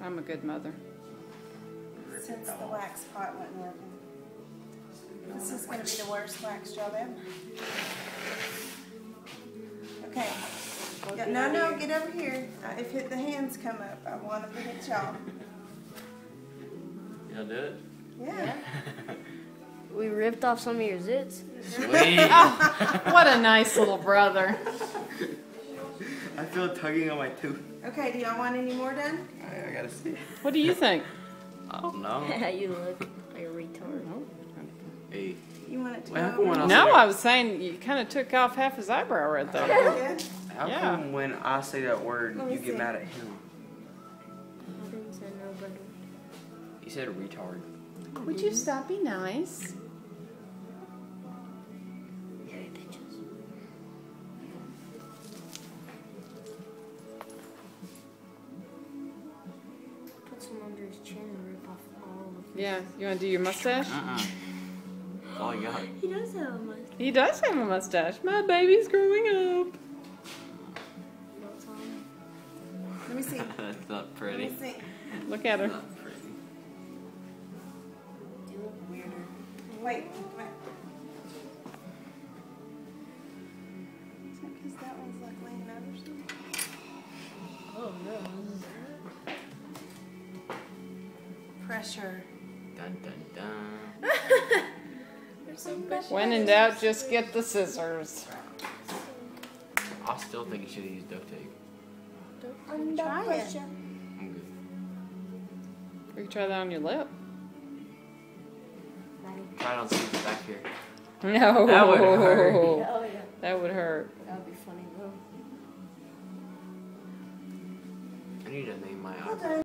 I'm a good mother. Since the wax pot wasn't working. This is going to be the worst wax job ever. Okay. No, get over here. If the hands come up, I want them to hit y'all. Y'all do it? Yeah. We ripped off some of your zits. Sweet. What a nice little brother. I feel tugging on my tooth. Okay, do y'all want any more done? I gotta see. What do you think? I don't know. You look like a retard. Hey. You want it to Wait, how go come when over? No, I was saying you kind of took off half his eyebrow right there. Yeah. How Yeah. come when I say that word, Let me you get see. mad at him? I didn't say nobody. He said retard. Would you stop being nice? Yeah, bitches. Put some under his chin and rip off all of it. Yeah, you want to do your mustache? That's all you got. He does have a mustache. He does have a mustache. My baby's growing up. Let me see. That's not Let pretty. me see. Look at her. Not pretty. You look weirder. Wait. Is that because that one's like laying over something? Oh no. Pressure. Dun dun dun. There's some pressure. When in doubt, just get the scissors. I still think you should have used duct tape. Under Try it. pressure. I'm good. We can try that on your lip. Try it on Steve's back here. No. That would hurt. Oh yeah. That would hurt. That would be funny though. I need to name my Well eyebrow. done.